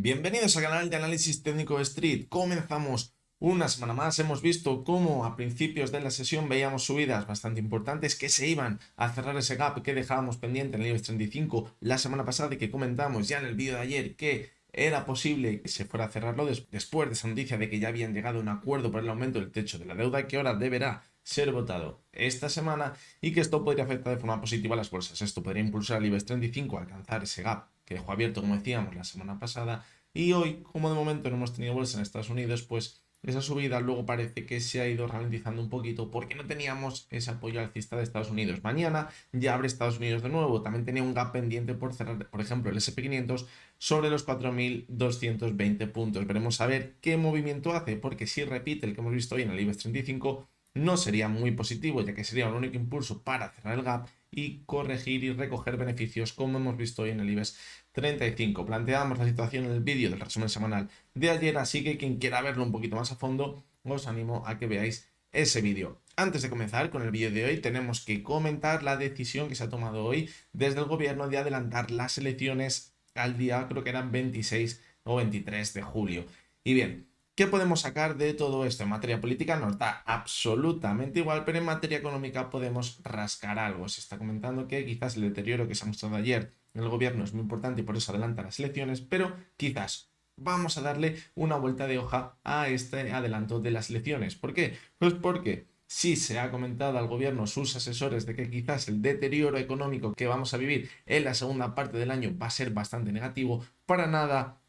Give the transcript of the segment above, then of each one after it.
Bienvenidos al canal de análisis técnico de Street. Comenzamos una semana más. Hemos visto cómo a principios de la sesión veíamos subidas bastante importantes que se iban a cerrar ese gap que dejábamos pendiente en el IBEX 35 la semana pasada y que comentamos ya en el vídeo de ayer que era posible que se fuera a cerrarlo después de esa noticia de que ya habían llegado a un acuerdo por el aumento del techo de la deuda que ahora deberá ser votado esta semana y que esto podría afectar de forma positiva a las bolsas. Esto podría impulsar al IBEX 35 a alcanzar ese gap que dejó abierto, como decíamos, la semana pasada. Y hoy, como de momento no hemos tenido bolsa en Estados Unidos, pues esa subida luego parece que se ha ido ralentizando un poquito porque no teníamos ese apoyo alcista de Estados Unidos. Mañana ya abre Estados Unidos de nuevo. También tenía un gap pendiente por cerrar, por ejemplo, el SP500 sobre los 4.220 puntos. Veremos a ver qué movimiento hace, porque si repite el que hemos visto hoy en el IBEX 35, no sería muy positivo, ya que sería un único impulso para cerrar el gap y corregir y recoger beneficios, como hemos visto hoy en el IBEX 35. Planteamos la situación en el vídeo del resumen semanal de ayer, así que quien quiera verlo un poquito más a fondo, os animo a que veáis ese vídeo. Antes de comenzar con el vídeo de hoy, tenemos que comentar la decisión que se ha tomado hoy desde el gobierno de adelantar las elecciones al día, creo que eran 26 o 23 de julio. Y bien, ¿qué podemos sacar de todo esto? En materia política nos da absolutamente igual, pero en materia económica podemos rascar algo. Se está comentando que quizás el deterioro que se ha mostrado ayer en el gobierno es muy importante y por eso adelanta las elecciones, pero quizás vamos a darle una vuelta de hoja a este adelanto de las elecciones. ¿Por qué? Pues porque sí se ha comentado al gobierno, sus asesores, de que quizás el deterioro económico que vamos a vivir en la segunda parte del año va a ser bastante negativo. Para nada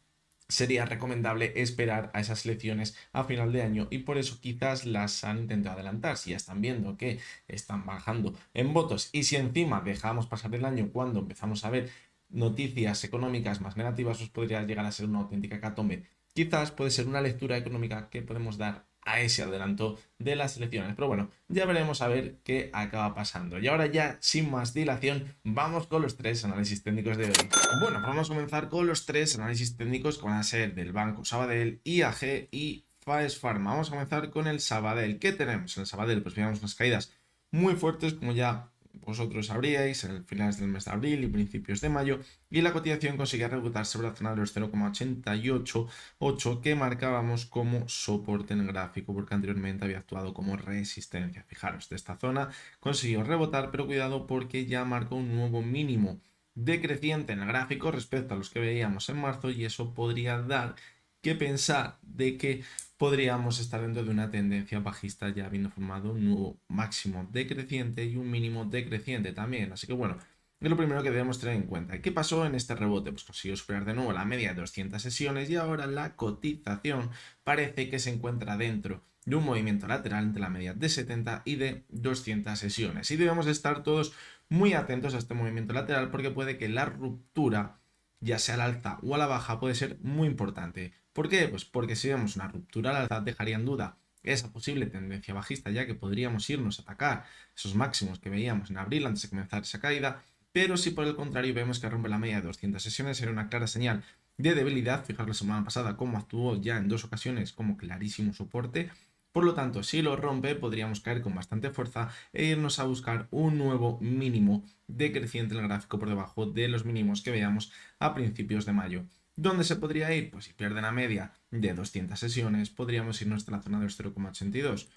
sería recomendable esperar a esas elecciones a final de año y por eso quizás las han intentado adelantar. Si ya están viendo que están bajando en votos y si encima dejamos pasar el año cuando empezamos a ver noticias económicas más negativas, pues podría llegar a ser una auténtica hecatombe. Quizás puede ser una lectura económica que podemos dar a ese adelanto de las elecciones. Pero bueno, ya veremos a ver qué acaba pasando. Y ahora ya, sin más dilación, vamos con los tres análisis técnicos de hoy. Bueno, pues vamos a comenzar con los tres análisis técnicos que van a ser del Banco Sabadell, IAG y Faes Farma. Vamos a comenzar con el Sabadell. ¿Qué tenemos en el Sabadell? Pues veamos unas caídas muy fuertes, como ya vosotros sabríais, en finales del mes de abril y principios de mayo, y la cotización conseguía rebotar sobre la zona de los 0,888 que marcábamos como soporte en el gráfico, porque anteriormente había actuado como resistencia. Fijaros, de esta zona consiguió rebotar, pero cuidado porque ya marcó un nuevo mínimo decreciente en el gráfico respecto a los que veíamos en marzo, y eso podría dar que pensar de que podríamos estar dentro de una tendencia bajista, ya habiendo formado un nuevo máximo decreciente y un mínimo decreciente también. Así que bueno, es lo primero que debemos tener en cuenta. ¿Qué pasó en este rebote? Pues consiguió superar de nuevo la media de 200 sesiones y ahora la cotización parece que se encuentra dentro de un movimiento lateral entre la media de 70 y de 200 sesiones. Y debemos estar todos muy atentos a este movimiento lateral, porque puede que la ruptura, ya sea al alza o a la baja, puede ser muy importante. ¿Por qué? Pues porque si vemos una ruptura al alza dejaría en duda esa posible tendencia bajista, ya que podríamos irnos a atacar esos máximos que veíamos en abril antes de comenzar esa caída. Pero si por el contrario vemos que rompe la media de 200 sesiones, sería una clara señal de debilidad. Fijaros la semana pasada cómo actuó ya en dos ocasiones como clarísimo soporte. Por lo tanto, si lo rompe, podríamos caer con bastante fuerza e irnos a buscar un nuevo mínimo decreciente en el gráfico por debajo de los mínimos que veíamos a principios de mayo. ¿Dónde se podría ir? Pues si pierde la media de 200 sesiones, podríamos irnos hasta la zona de los 0,82.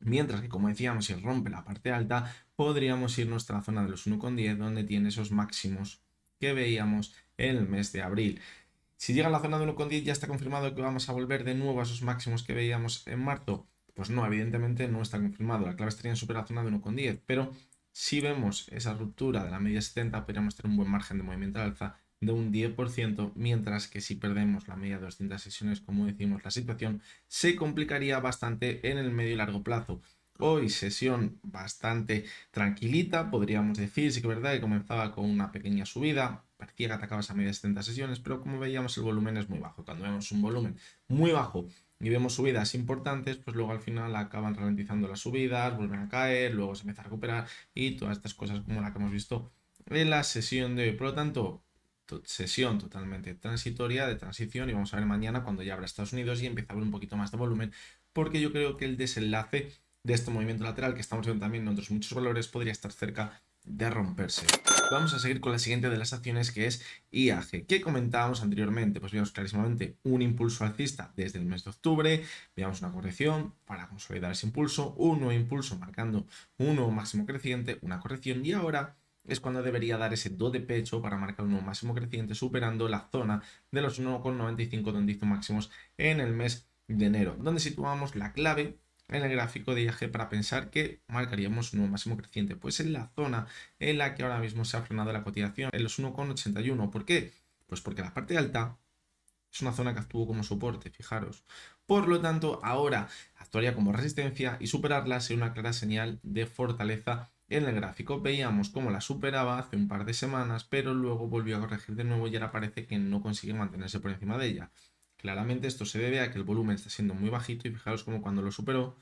Mientras que, como decíamos, si rompe la parte alta, podríamos irnos hasta la zona de los 1,10, donde tiene esos máximos que veíamos en el mes de abril. Si llega a la zona de 1,10, ya está confirmado que vamos a volver de nuevo a esos máximos que veíamos en marzo. Pues no, evidentemente no está confirmado. La clave estaría en superar la zona de 1,10, pero si vemos esa ruptura de la media 70, podríamos tener un buen margen de movimiento al alza de un 10%, mientras que si perdemos la media de 200 sesiones, como decimos, la situación se complicaría bastante en el medio y largo plazo. Hoy sesión bastante tranquilita, podríamos decir. Sí que es verdad que comenzaba con una pequeña subida, parecía que atacaba esa media de 70 sesiones, pero como veíamos el volumen es muy bajo. Cuando vemos un volumen muy bajo y vemos subidas importantes, pues luego al final acaban ralentizando las subidas, vuelven a caer, luego se empieza a recuperar y todas estas cosas como la que hemos visto en la sesión de hoy. Por lo tanto, sesión totalmente transitoria, de transición, y vamos a ver mañana cuando ya abra Estados Unidos y empieza a haber un poquito más de volumen, porque yo creo que el desenlace de este movimiento lateral que estamos viendo también en otros muchos valores podría estar cerca de romperse. Vamos a seguir con la siguiente de las acciones, que es IAG. ¿Qué comentábamos anteriormente? Pues vimos clarísimamente un impulso alcista desde el mes de octubre, veíamos una corrección para consolidar ese impulso, un nuevo impulso marcando un nuevo máximo creciente, una corrección, y ahora es cuando debería dar ese do de pecho para marcar un nuevo máximo creciente, superando la zona de los 1,95 donde hizo máximos en el mes de enero, donde situamos la clave en el gráfico de IAG para pensar que marcaríamos un nuevo máximo creciente, pues en la zona en la que ahora mismo se ha frenado la cotización, en los 1,81. ¿Por qué? Pues porque la parte alta es una zona que actuó como soporte, fijaros. Por lo tanto, ahora actuaría como resistencia y superarla sería una clara señal de fortaleza en el gráfico. Veíamos cómo la superaba hace un par de semanas, pero luego volvió a corregir de nuevo y ahora parece que no consigue mantenerse por encima de ella. Claramente esto se debe a que el volumen está siendo muy bajito y fijaros cómo cuando lo superó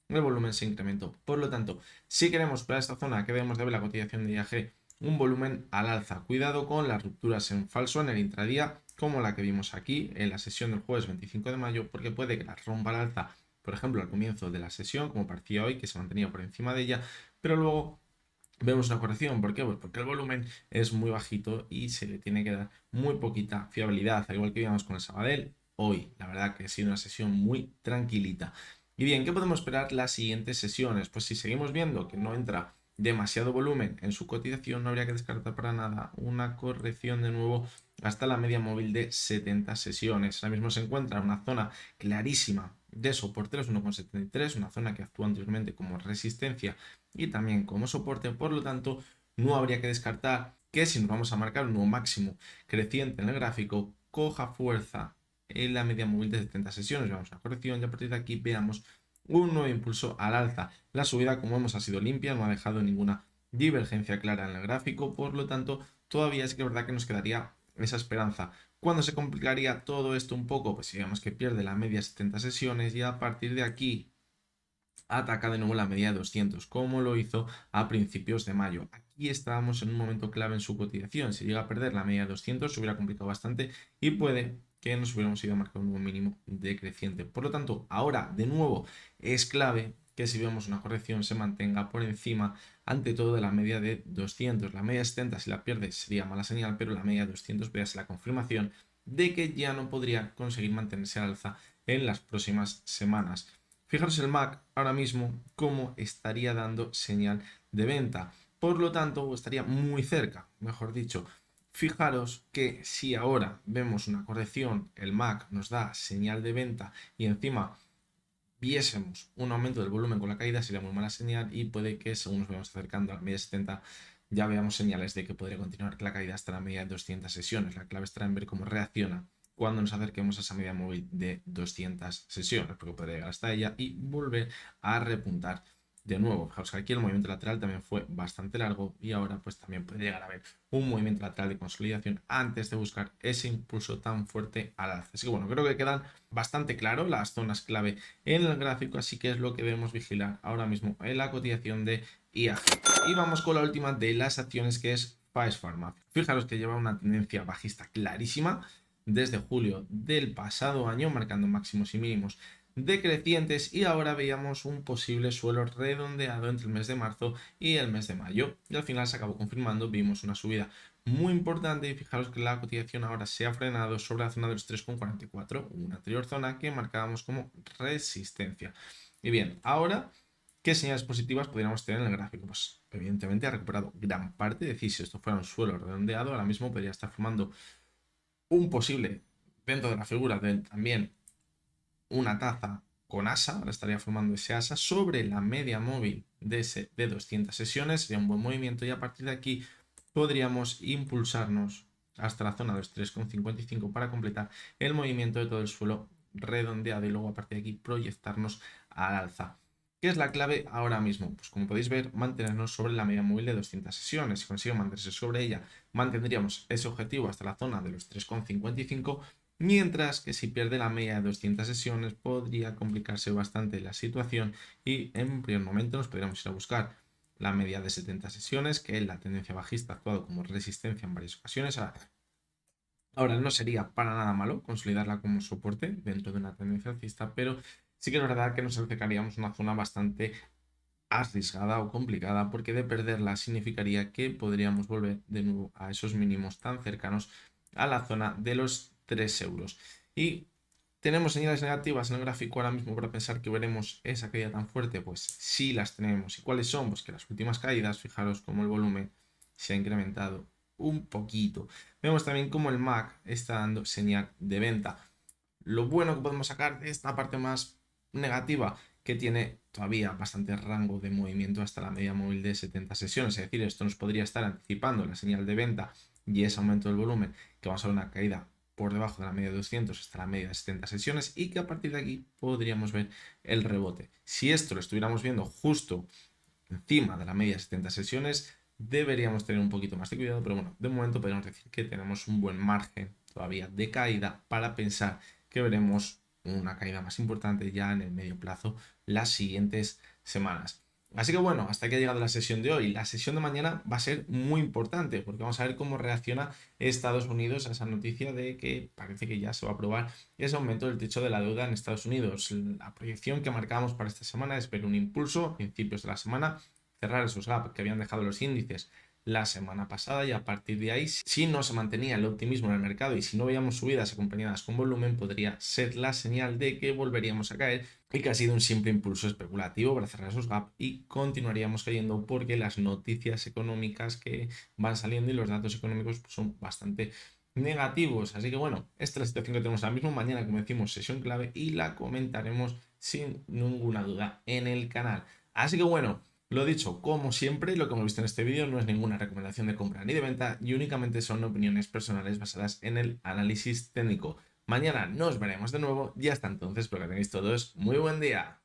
el volumen se incrementó. Por lo tanto, si queremos para esta zona que debemos de ver la cotización de IAG un volumen al alza. Cuidado con las rupturas en falso en el intradía, como la que vimos aquí en la sesión del jueves 25 de mayo, porque puede que la rompa al alza, por ejemplo, al comienzo de la sesión, como parecía hoy, que se mantenía por encima de ella, pero luego vemos una corrección. ¿Por qué? Pues porque el volumen es muy bajito y se le tiene que dar muy poquita fiabilidad, al igual que vimos con el Sabadell hoy. La verdad que ha sido una sesión muy tranquilita. Y bien, ¿qué podemos esperar las siguientes sesiones? Pues si seguimos viendo que no entra demasiado volumen en su cotización, no habría que descartar para nada una corrección de nuevo hasta la media móvil de 70 sesiones. Ahora mismo se encuentra en una zona clarísima de soporte, los 1,73, una zona que actuó anteriormente como resistencia y también como soporte. Por lo tanto, no habría que descartar que si nos vamos a marcar un nuevo máximo creciente en el gráfico, coja fuerza en la media móvil de 70 sesiones. Veamos una corrección y a partir de aquí veamos un nuevo impulso al alza. La subida, como vemos, ha sido limpia, no ha dejado ninguna divergencia clara en el gráfico, por lo tanto, todavía es que es verdad que nos quedaría esa esperanza. ¿Cuándo se complicaría todo esto un poco? Pues digamos que pierde la media 70 sesiones y a partir de aquí ataca de nuevo la media de 200, como lo hizo a principios de mayo. Aquí estábamos en un momento clave en su cotización. Si llega a perder la media de 200, se hubiera complicado bastante y puede que nos hubiéramos ido a marcar un nuevo mínimo decreciente. Por lo tanto, ahora de nuevo es clave que si vemos una corrección se mantenga por encima, ante todo, de la media de 200. La media 70, si la pierde, sería mala señal, pero la media de 200 veas la confirmación de que ya no podría conseguir mantenerse al alza en las próximas semanas. Fijaros el MAC ahora mismo cómo estaría dando señal de venta. Por lo tanto, estaría muy cerca, mejor dicho. Fijaros que si ahora vemos una corrección, el MAC nos da señal de venta y encima viésemos un aumento del volumen con la caída, sería muy mala señal y puede que según nos vayamos acercando a la media 70 ya veamos señales de que podría continuar la caída hasta la media de 200 sesiones. La clave estará en ver cómo reacciona cuando nos acerquemos a esa media móvil de 200 sesiones, porque podría llegar hasta ella y volver a repuntar de nuevo. Fijaos que aquí el movimiento lateral también fue bastante largo y ahora pues también puede llegar a haber un movimiento lateral de consolidación antes de buscar ese impulso tan fuerte al alza. Así que bueno, creo que quedan bastante claro las zonas clave en el gráfico, así que es lo que debemos vigilar ahora mismo en la cotización de IAG. Y vamos con la última de las acciones, que es Faes Pharma. Fijaros que lleva una tendencia bajista clarísima desde julio del pasado año, marcando máximos y mínimos decrecientes, y ahora veíamos un posible suelo redondeado entre el mes de marzo y el mes de mayo y al final se acabó confirmando. Vimos una subida muy importante y fijaros que la cotización ahora se ha frenado sobre la zona de los 3,44, una anterior zona que marcábamos como resistencia. Y bien, ahora, ¿qué señales positivas podríamos tener en el gráfico? Pues evidentemente ha recuperado gran parte, es decir, si esto fuera un suelo redondeado, ahora mismo podría estar formando un posible, dentro de la figura de también una taza con asa, ahora estaría formando ese asa sobre la media móvil de 200 sesiones, sería un buen movimiento y a partir de aquí podríamos impulsarnos hasta la zona de los 3,55 para completar el movimiento de todo el suelo redondeado y luego a partir de aquí proyectarnos al alza. ¿Qué es la clave ahora mismo? Pues como podéis ver, mantenernos sobre la media móvil de 200 sesiones. Si consigo mantenerse sobre ella, mantendríamos ese objetivo hasta la zona de los 3,55, mientras que si pierde la media de 200 sesiones podría complicarse bastante la situación y en un primer momento nos podríamos ir a buscar la media de 70 sesiones, que la tendencia bajista ha actuado como resistencia en varias ocasiones. Ahora no sería para nada malo consolidarla como soporte dentro de una tendencia alcista, pero sí que es verdad que nos acercaríamos a una zona bastante arriesgada o complicada, porque de perderla significaría que podríamos volver de nuevo a esos mínimos tan cercanos a la zona de los 3 euros. Y ¿tenemos señales negativas en el gráfico ahora mismo para pensar que veremos esa caída tan fuerte? Pues sí las tenemos. ¿Y cuáles son? Pues que las últimas caídas, fijaros cómo el volumen se ha incrementado un poquito. Vemos también cómo el MAC está dando señal de venta. Lo bueno que podemos sacar de esta parte más negativa, que tiene todavía bastante rango de movimiento hasta la media móvil de 70 sesiones, es decir, esto nos podría estar anticipando la señal de venta y ese aumento del volumen, que vamos a ver una caída por debajo de la media de 200 hasta la media de 70 sesiones y que a partir de aquí podríamos ver el rebote. Si esto lo estuviéramos viendo justo encima de la media de 70 sesiones, deberíamos tener un poquito más de cuidado, pero bueno, de momento podemos decir que tenemos un buen margen todavía de caída para pensar que veremos una caída más importante ya en el medio plazo las siguientes semanas. Así que bueno, hasta aquí ha llegado la sesión de hoy. La sesión de mañana va a ser muy importante porque vamos a ver cómo reacciona Estados Unidos a esa noticia de que parece que ya se va a aprobar ese aumento del techo de la deuda en Estados Unidos. La proyección que marcamos para esta semana es ver un impulso a principios de la semana, cerrar esos gaps que habían dejado los índices la semana pasada y a partir de ahí, si no se mantenía el optimismo en el mercado y si no veíamos subidas acompañadas con volumen, podría ser la señal de que volveríamos a caer y que ha sido un simple impulso especulativo para cerrar esos gaps y continuaríamos cayendo porque las noticias económicas que van saliendo y los datos económicos pues, son bastante negativos. Así que bueno, esta es la situación que tenemos ahora mismo. Mañana, como decimos, sesión clave y la comentaremos sin ninguna duda en el canal. Así que bueno, lo dicho, como siempre, lo que hemos visto en este vídeo no es ninguna recomendación de compra ni de venta y únicamente son opiniones personales basadas en el análisis técnico. Mañana nos veremos de nuevo y hasta entonces espero que tengáis todos muy buen día.